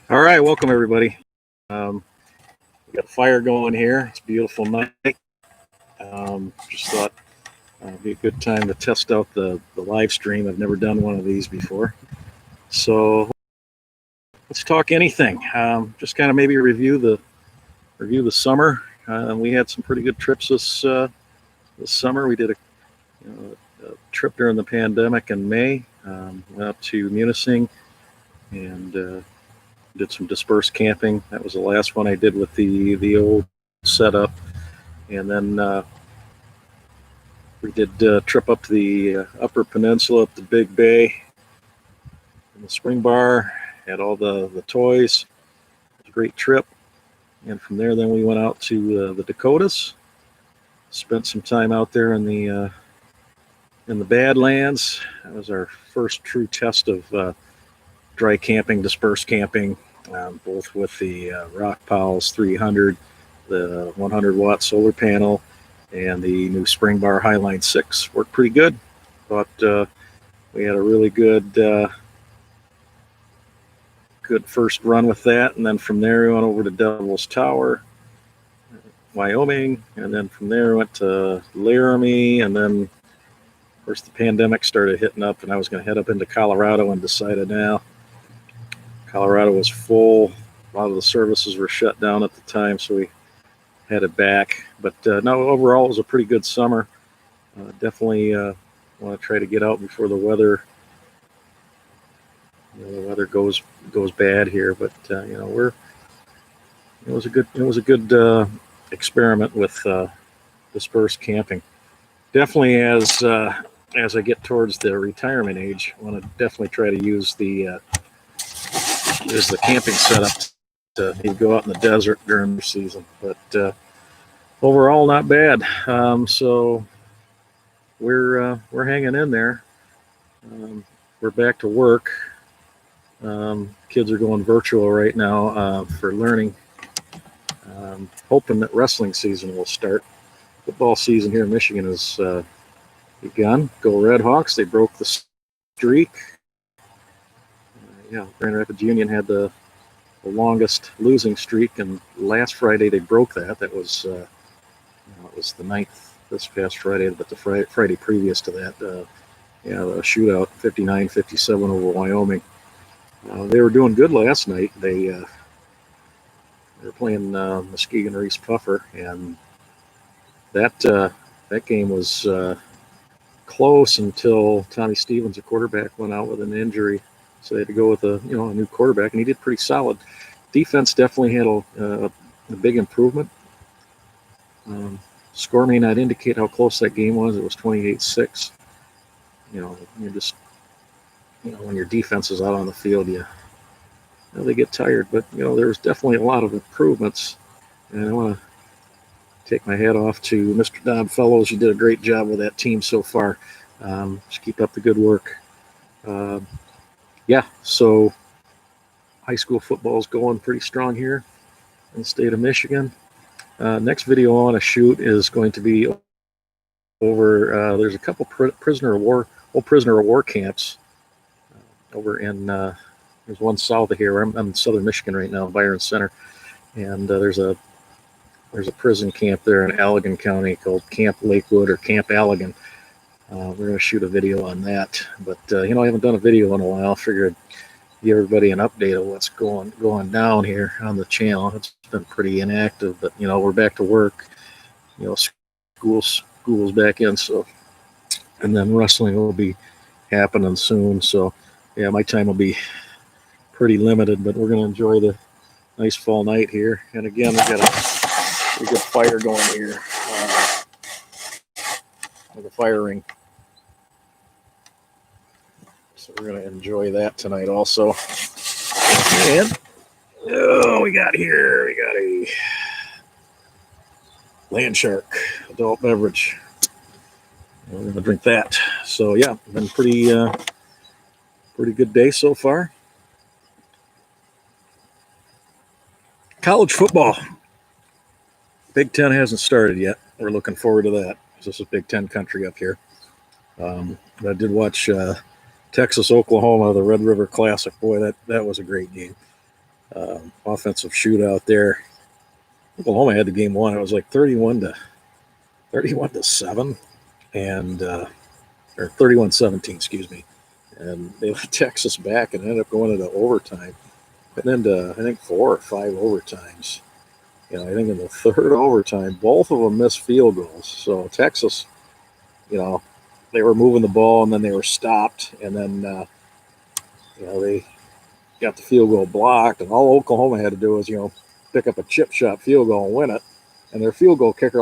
All right, welcome everybody. We got a fire going here. It's a beautiful night. Just thought it'd be a good time to test out the live stream. I've never done one of these before, so let's talk anything. Just kind of maybe review the summer. We had some pretty good trips this summer. We did a trip during the pandemic in May. Went up to Munising and did some dispersed camping. That was the last one I did with the old setup, and then we did a trip up to the Upper Peninsula, up the Big Bay, in the Spring Bar. Had all the toys. It was a great trip, and from there, then we went out to the Dakotas. Spent some time out there in the Badlands. That was our first true test of dry camping, dispersed camping, both with the Rock Pals 300, the 100-watt solar panel, and the new Spring Bar Highline 6. Worked pretty good. Thought we had a really good first run with that, and then from there we went over to Devil's Tower, Wyoming, and then from there we went to Laramie, and then of course the pandemic started hitting up, and I was going to head up into Colorado, and decided now Colorado was full. A lot of the services were shut down at the time, so we headed back. But no, overall it was a pretty good summer. Definitely want to try to get out before the weather goes bad here. But it was a good experiment with dispersed camping. Definitely as I get towards the retirement age, I want to definitely try to use the camping setup to go out in the desert during the season. But overall, not bad. So we're hanging in there. We're back to work. Kids are going virtual right now for learning. Hoping that wrestling season will start. Football season here in Michigan has begun. Go Red Hawks! They broke the streak. Grand Rapids Union had the longest losing streak, and last Friday they broke that. That was it was the 9th this past Friday, but the Friday previous to that, the shootout, 59-57 over Wyoming. They were doing good last night. They were playing Muskegon Reese Puffer, and that game was close until Tommy Stevens, the quarterback, went out with an injury. So they had to go with a new quarterback, and he did pretty solid. Defense definitely had a big improvement. Score may not indicate how close that game was. It was 28-6. When your defense is out on the field, they get tired. But there was definitely a lot of improvements, and I want to take my hat off to Mr. Don Fellows. You did a great job with that team so far. Just keep up the good work. So high school football is going pretty strong here in the state of Michigan. Next video I want to shoot is going to be over. There's a couple prisoner of war camps over in. There's one south of here. I'm in southern Michigan right now, Byron Center, and there's a prison camp there in Allegan County called Camp Lakewood or Camp Allegan. We're going to shoot a video on that, but I haven't done a video in a while. I figured I'd give everybody an update of what's going down here on the channel. It's been pretty inactive, but we're back to work. School's back in, so, and then wrestling will be happening soon. So my time will be pretty limited, but we're going to enjoy the nice fall night here. And again, we got a good fire going here. With a fire ring. So we're going to enjoy that tonight also. And we got a Land Shark adult beverage. We're going to drink that. So been pretty good day so far. College football. Big Ten hasn't started yet. We're looking forward to that. This is Big Ten country up here. I did watch Texas, Oklahoma, the Red River Classic. Boy, that was a great game. offensive shootout there. Oklahoma had the game won. It was like 31 to 7, and or 31-17, excuse me. And they let Texas back and ended up going into overtime. And into, I think, 4 or 5 overtimes. I think in the third overtime, both of them missed field goals. So Texas, they were moving the ball and then they were stopped. And then, they got the field goal blocked. And all Oklahoma had to do was, pick up a chip shot field goal and win it. And their field goal kicker,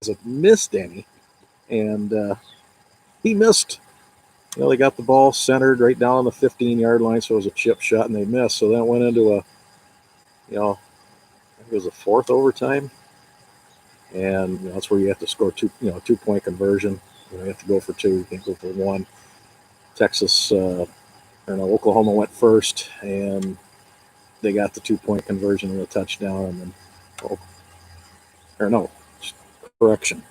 hasn't missed any. And he missed. They got the ball centered right down on the 15-yard line, so it was a chip shot, and they missed. So then it went into I think it was a fourth overtime, and that's where you have to score 2-point conversion. You have to go for 2. You can't go for 1. Oklahoma went first, and they got the 2-point conversion and a touchdown, and then, correction,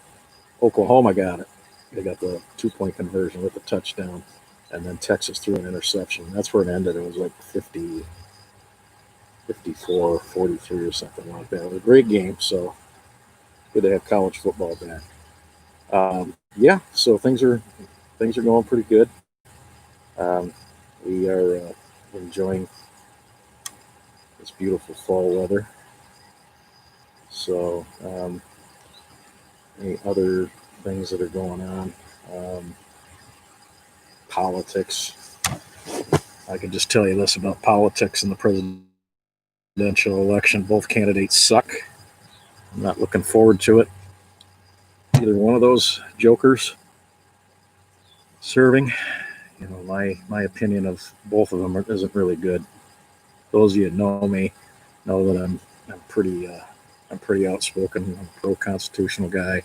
Oklahoma got it. They got the 2-point conversion with the touchdown, and then Texas threw an interception. That's where it ended. It was like 54-43 or something like that. It was a great game, so good to have college football back. So things are going pretty good. We are enjoying this beautiful fall weather. So any other things that are going on? Politics. I can just tell you this about politics in the presidential election. Both candidates suck. I'm not looking forward to it. Either one of those jokers serving. My opinion of both of them isn't really good. Those of you that know me know that I'm pretty outspoken. I'm a pro-constitutional guy.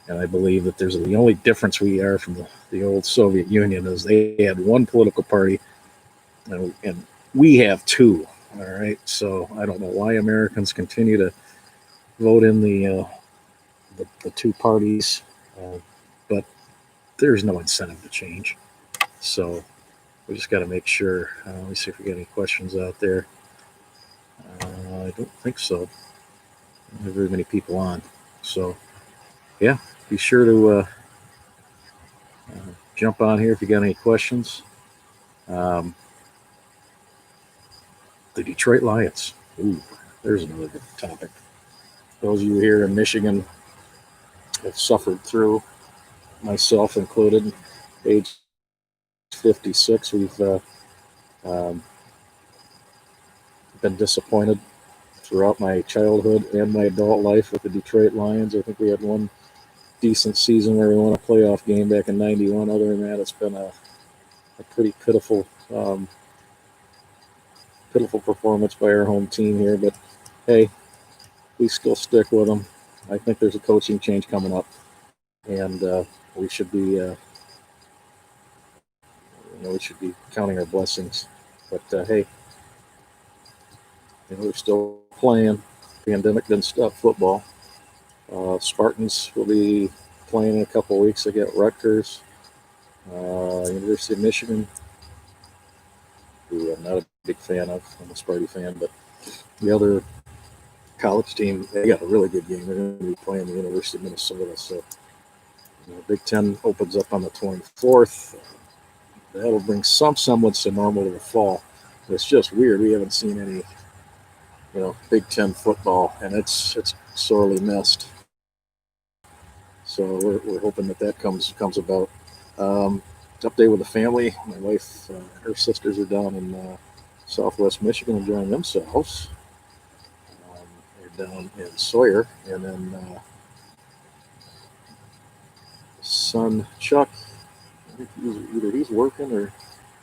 And I believe that there's the only difference we are from the old Soviet Union is they had one political party, and we have 2. All right, so I don't know why Americans continue to vote in the 2 parties, but there's no incentive to change. So we just got to make sure. Let me see if we get any questions out there. I don't think so. I don't have very many people on, so yeah. Be sure to jump on here if you got any questions. The Detroit Lions. Ooh, there's another good topic. Those of you here in Michigan have suffered through, myself included, age 56. We've been disappointed throughout my childhood and my adult life with the Detroit Lions. I think we had one decent season where we won a playoff game back in '91. Other than that, it's been a pretty pitiful performance by our home team here. But hey, we still stick with them. I think there's a coaching change coming up, and we should be counting our blessings. But hey, we're still playing. The pandemic didn't stop football. Spartans will be playing in a couple of weeks. They get Rutgers, University of Michigan, who I'm not a big fan of. I'm a Sparty fan, but the other college team, they got a really good game. They're going to be playing the University of Minnesota. So Big Ten opens up on the 24th. That'll bring some semblance to normal to the fall. But it's just weird. We haven't seen any, Big Ten football, and it's sorely missed. So we're hoping that comes about. Update with the family. My wife, her sisters are down in Southwest Michigan enjoying themselves. They're down in Sawyer, and then son Chuck, I think he's working or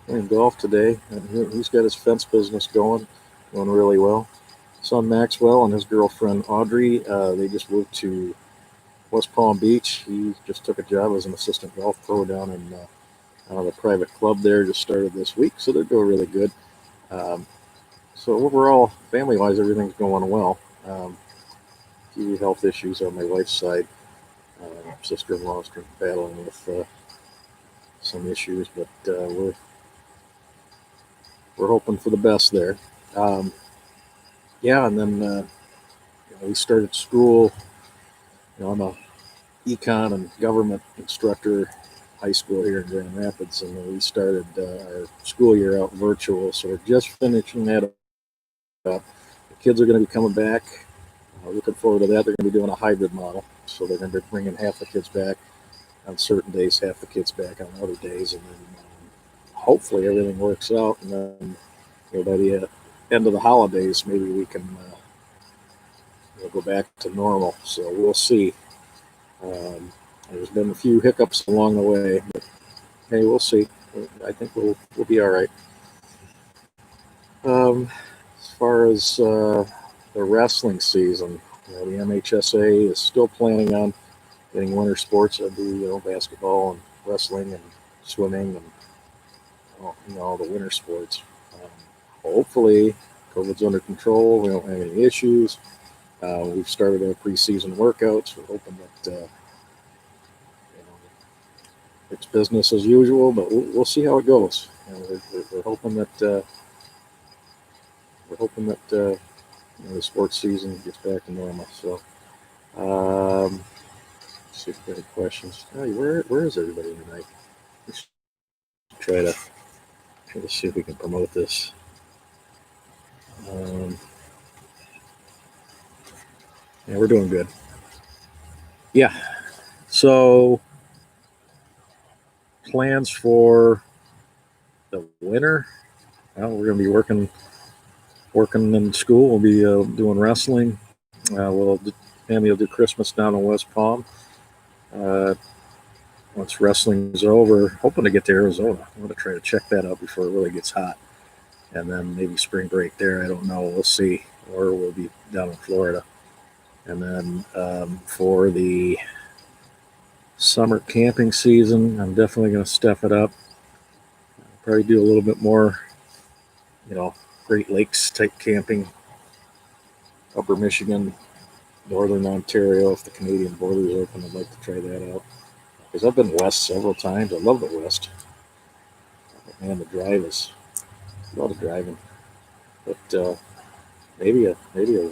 playing golf today, and he's got his fence business going really well. Son Maxwell and his girlfriend Audrey, they just moved to West Palm Beach. He just took a job as an assistant golf pro down in the private club there. Just started this week, so they're doing really good. So overall, family-wise, everything's going well. Few health issues on my wife's side. Sister-in-law is battling with some issues, but we're hoping for the best there. Um, yeah, and then we started school. I'm a econ and government instructor, high school here in Grand Rapids, and we started our school year out virtual. So we're just finishing that up. The kids are going to be coming back. Looking forward to that. They're going to be doing a hybrid model, so they're going to be bringing half the kids back on certain days, half the kids back on other days, and then hopefully everything works out. And then by the end of the holidays, maybe we can go back to normal. So we'll see. There's been a few hiccups along the way, but hey, we'll see. I think we'll be all right. As far as the wrestling season, the MHSA is still planning on getting winter sports. That'd be basketball and wrestling and swimming and all the winter sports. Hopefully, COVID's under control. We don't have any issues. We've started our preseason workouts. We're hoping that it's business as usual, but we'll see how it goes. We're hoping that the sports season gets back to normal. So, let's see if we have any questions. Hey, where is everybody tonight? Let's try to see if we can promote this. Yeah, we're doing good. Yeah. So, plans for the winter. Well, we're going to be working in school. We'll be doing wrestling. Family will do Christmas down in West Palm. Once wrestling is over, hoping to get to Arizona. I'm going to try to check that out before it really gets hot. And then maybe spring break there. I don't know. We'll see. Or we'll be down in Florida. And then for the summer camping season, I'm definitely going to step it up. Probably do a little bit more, Great Lakes type camping. Upper Michigan, Northern Ontario, if the Canadian border is open, I'd like to try that out. Because I've been west several times. I love the west. Man, the drive is a lot of driving. But maybe a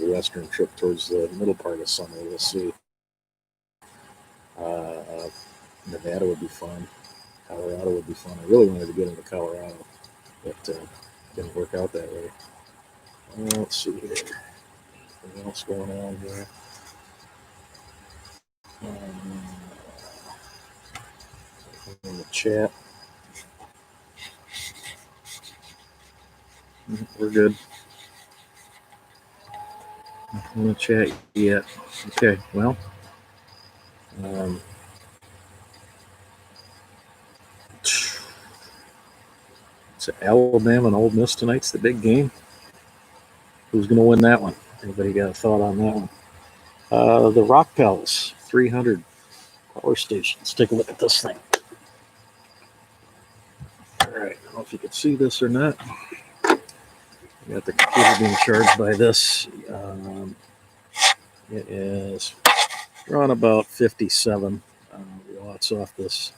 western trip towards the middle part of summer. We'll see. Nevada would be fun. Colorado would be fun. I really wanted to get into Colorado, but didn't work out that way. Let's see here. Anything else going on here? In the chat. We're good. Nothing in the chat yet. Okay, well. It's Alabama and Ole Miss tonight's the big game. Who's going to win that one? Anybody got a thought on that one? The Rock Pals 300 power station. Let's take a look at this thing. All right, I don't know if you can see this or not. We got the computer being charged by this. It is around about 57 watts off this.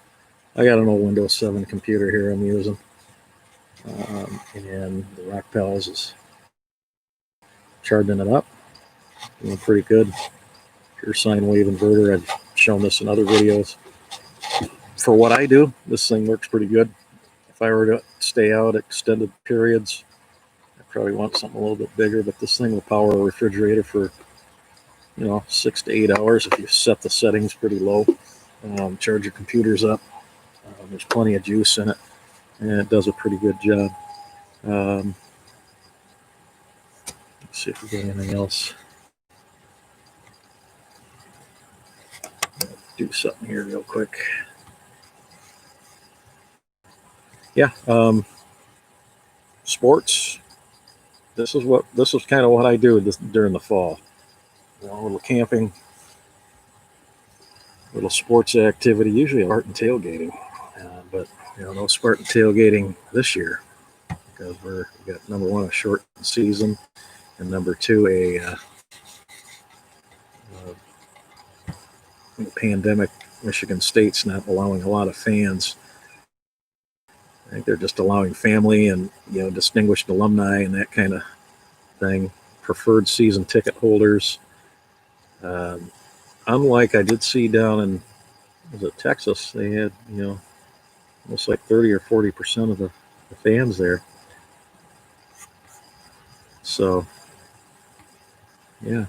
I got an old Windows 7 computer here I'm using. And the Rock Pals is charging it up. Doing pretty good. Pure sine wave inverter. I've shown this in other videos. For what I do, this thing works pretty good. If I were to stay out extended periods, I probably want something a little bit bigger, but this thing will power a refrigerator for 6 to 8 hours if you set the settings pretty low. Charge your computers up. There's plenty of juice in it, and it does a pretty good job. Let's see if we get anything else. Do something here real quick. Yeah, sports. This is kind of what I do during the fall. A little camping, little sports activity, usually art and tailgating. But no Spartan tailgating this year because we got number one, a short season, and number two, a pandemic. Michigan State's not allowing a lot of fans. I think they're just allowing family and distinguished alumni and that kind of thing. Preferred season ticket holders. Unlike I did see down in, was it Texas, they had, almost like 30 or 40% of the fans there. So, yeah.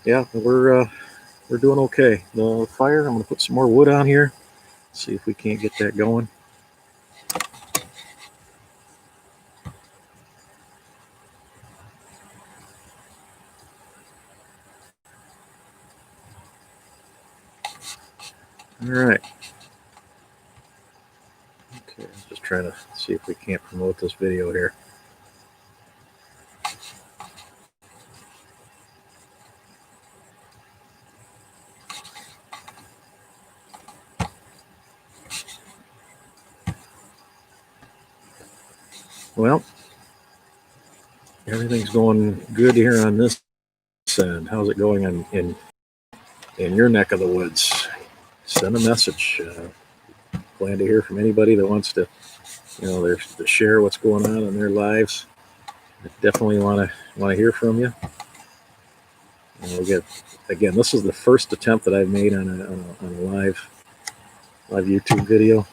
Yeah, we're doing okay. The fire, I'm going to put some more wood on here, see if we can't get that going. All right. Okay, just trying to see if we can't promote this video here. Well, everything's going good here on this end. How's it going in your neck of the woods? Send a message. Glad to hear from anybody that wants to, to share what's going on in their lives. I definitely want to hear from you. Again, this is the first attempt that I've made on a live YouTube video.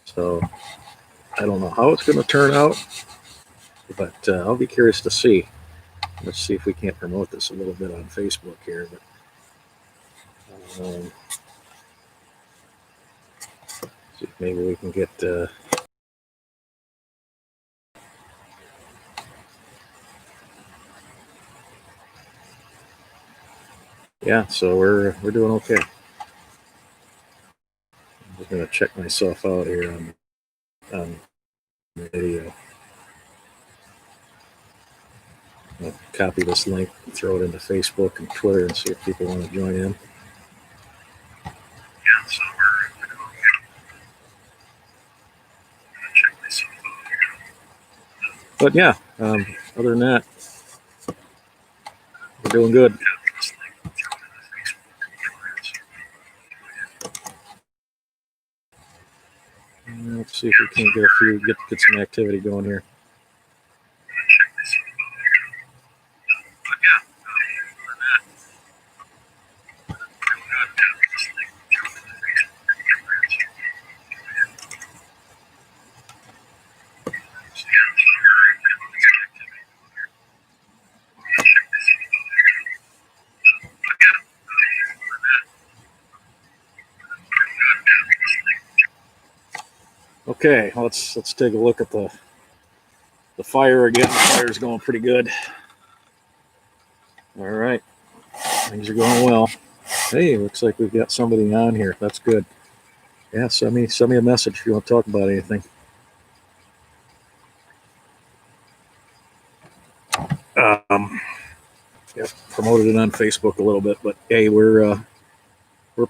So I don't know how it's going to turn out, but I'll be curious to see. Let's see if we can't promote this a little bit on Facebook here. But see if maybe we can get. Yeah, so we're doing okay. I'm just gonna check myself out here on the video. I'll copy this link, throw it into Facebook and Twitter, and see if people want to join in. Yeah, so we're doing okay. I'm gonna check myself out here. But yeah, other than that, we're doing good. Let's see if we can't get some activity going here. Okay, let's take a look at the fire again. The fire's going pretty good. All right, things are going well. Hey, looks like we've got somebody on here. That's good. Yeah, send me a message if you want to talk about anything. Yeah, promoted it on Facebook a little bit, but hey, we're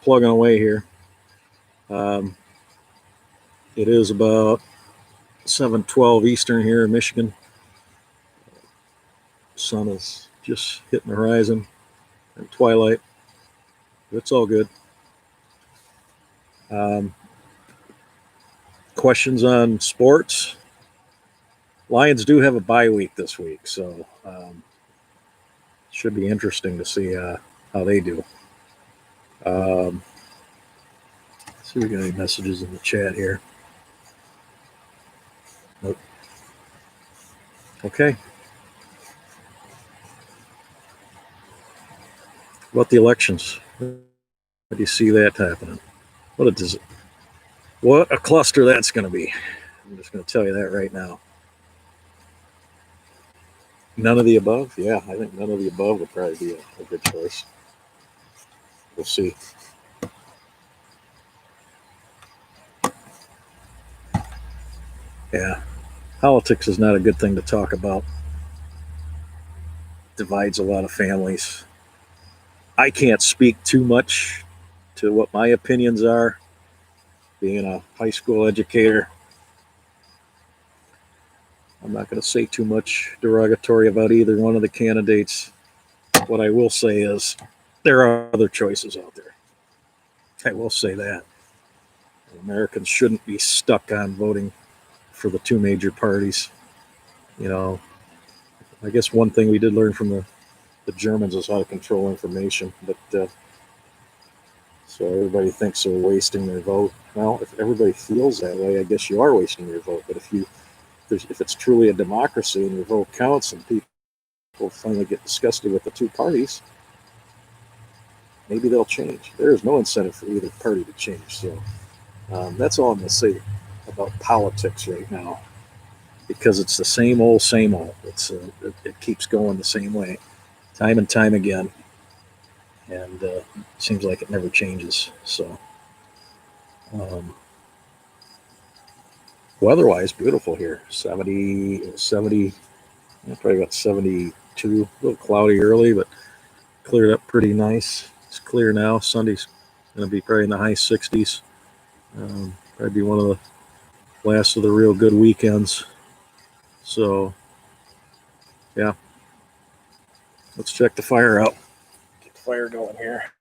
plugging away here. It is about 7:12 Eastern here in Michigan. Sun is just hitting the horizon and twilight. It's all good. Questions on sports? Lions do have a bye week this week, so should be interesting to see how they do. Let's see if we got any messages in the chat here. Nope. Okay. About the elections, how do you see that happening? What a cluster that's going to be. I'm just going to tell you that right now. None of the above? Yeah, I think none of the above would probably be a good choice. We'll see. Yeah, politics is not a good thing to talk about. Divides a lot of families. I can't speak too much to what my opinions are, being a high school educator. I'm not going to say too much derogatory about either one of the candidates. What I will say is there are other choices out there. I will say that. Americans shouldn't be stuck on voting for the two major parties. You know, I guess one thing we did learn from the Germans is how to control information, but so everybody thinks they're wasting their vote. Well, if everybody feels that way, I guess you are wasting your vote. But if it's truly a democracy and your vote counts and people finally get disgusted with the two parties, maybe they'll change. There is no incentive for either party to change. So that's all I'm going to say about politics right now, because it's the same old, same old. It keeps going the same way, time and time again, and it seems like it never changes. So weather-wise, beautiful here. 70, probably about 72. A little cloudy early, but cleared up pretty nice. It's clear now. Sunday's going to be probably in the high 60s. Probably be one of the last of the real good weekends. So, yeah. Let's check the fire out. Get the fire going here.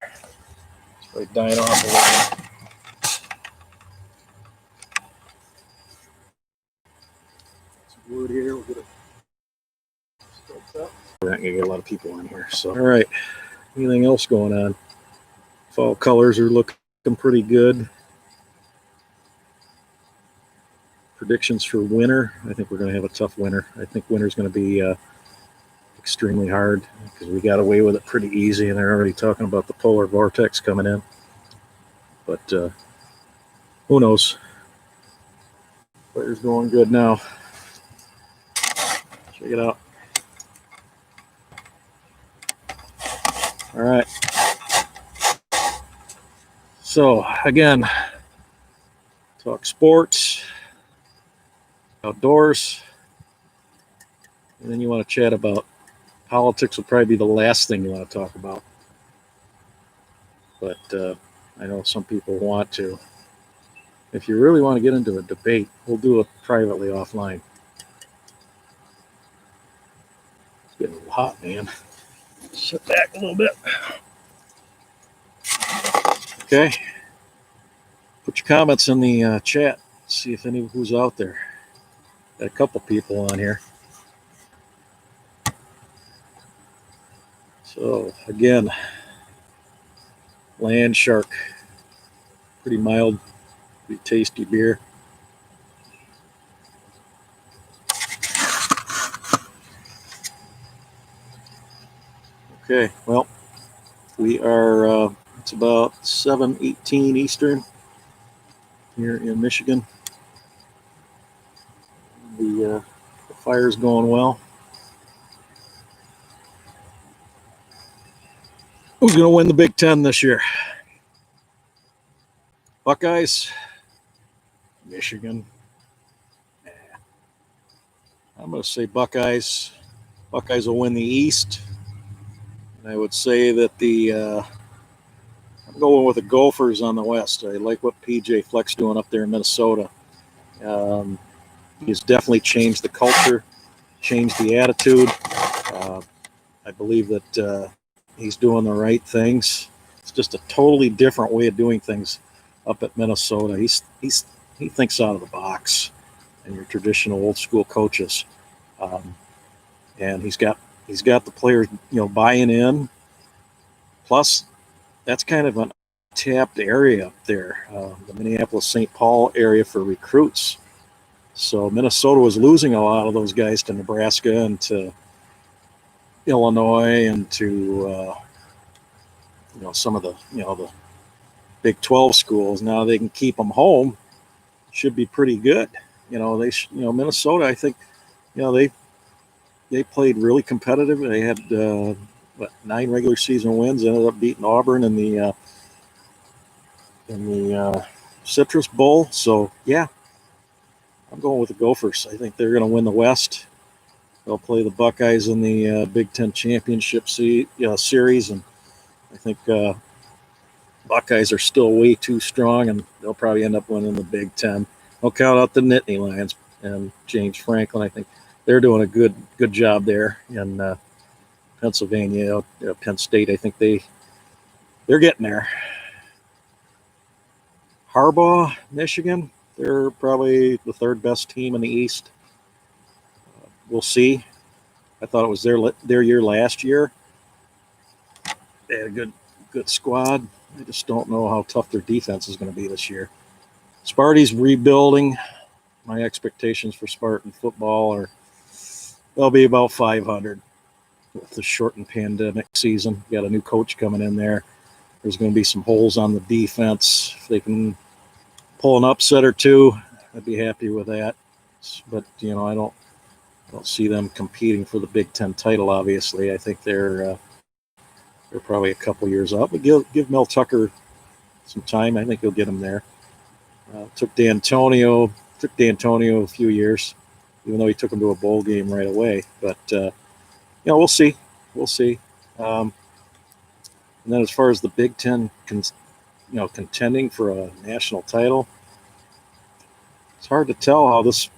It's probably dying off a little. Some wood here. We'll get it stoked up. We're not going to get a lot of people on here. So, all right. Anything else going on? Fall colors are looking pretty good. Predictions for winter. I think we're going to have a tough winter. I think winter's going to be extremely hard because we got away with it pretty easy, and they're already talking about the polar vortex coming in. But who knows? Fire's going good now. Check it out. All right. So again, talk sports, outdoors, and then you want to chat about politics. Will probably be the last thing you want to talk about. But I know some people want to. If you really want to get into a debate, we'll do it privately offline. It's getting a little hot, man. Sit back a little bit. Okay. Put your comments in the chat. See if who's out there. Got a couple people on here. So again, Land Shark, pretty mild, pretty tasty beer. Okay, well, we are, it's about 7:18 Eastern here in Michigan. The fire's going well. Who's going to win the Big Ten this year? Buckeyes? Michigan? Nah. I'm going to say Buckeyes. Buckeyes will win the East. And I would say that I'm going with the Gophers on the West. I like what PJ Fleck's doing up there in Minnesota. He's definitely changed the culture, changed the attitude. I believe that he's doing the right things. It's just a totally different way of doing things up at Minnesota. He thinks out of the box, and your traditional old school coaches. And he's got the players, buying in. Plus, that's kind of an untapped area up there, the Minneapolis-St. Paul area for recruits. So Minnesota was losing a lot of those guys to Nebraska and to Illinois and to some of the the Big 12 schools. Now they can keep them home. Should be pretty good. Minnesota, I think, they played really competitive. They had 9 regular season wins. Ended up beating Auburn in the Citrus Bowl. So yeah, I'm going with the Gophers. I think they're going to win the West. They'll play the Buckeyes in the Big Ten championship series, and I think Buckeyes are still way too strong, and they'll probably end up winning the Big Ten. I'll count out the Nittany Lions and James Franklin. I think they're doing a good job there in Pennsylvania, Penn State. I think they're getting there. Harbaugh, Michigan, They're probably the third best team in the East. We'll see. I thought it was their year last year. They had a good squad. I just don't know how tough their defense is going to be this year. Sparty's rebuilding. My expectations for Spartan football are they'll be about 500 with the shortened pandemic season. Got a new coach coming in there. There's going to be some holes on the defense. If they can pull an upset or two, I'd be happy with that. But I don't see them competing for the Big Ten title. Obviously, I think they're probably a couple years up. But give Mel Tucker some time. I think he'll get him there. Took D'Antonio a few years, even though he took him to a bowl game right away. But we'll see. And then as far as the Big Ten, contending for a national title, it's hard to tell how this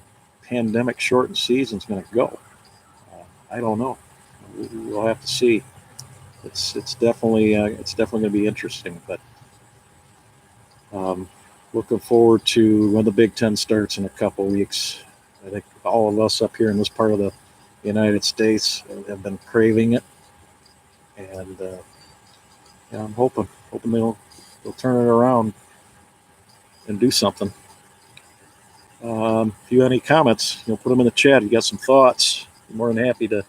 pandemic shortened season is going to go. I don't know. We'll have to see. It's definitely going to be interesting. But looking forward to when the Big Ten starts in a couple weeks. I think all of us up here in this part of the United States have been craving it, and I'm hoping they'll turn it around and do something. If you have any comments, put them in the chat. If you got some thoughts, I'm more than happy to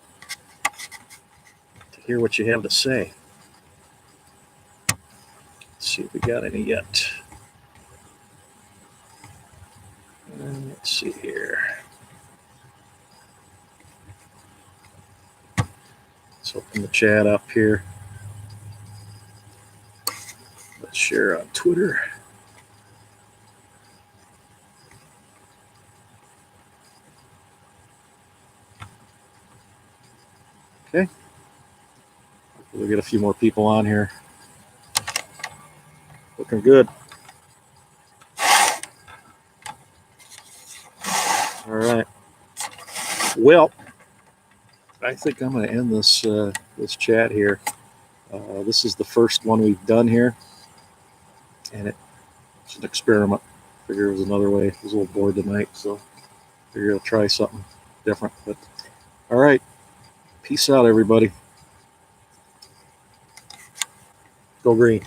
hear what you have to say. Let's see if we got any yet. Let's see here. Let's open the chat up here. Let's share on Twitter. Okay. We'll get a few more people on here. Looking good. All right. Well, I think I'm going to end this chat here. This is the first one we've done here, and it's an experiment. Figure it was another way. I was a little bored tonight, so figure I'll try something different. But all right, peace out, everybody. Go green.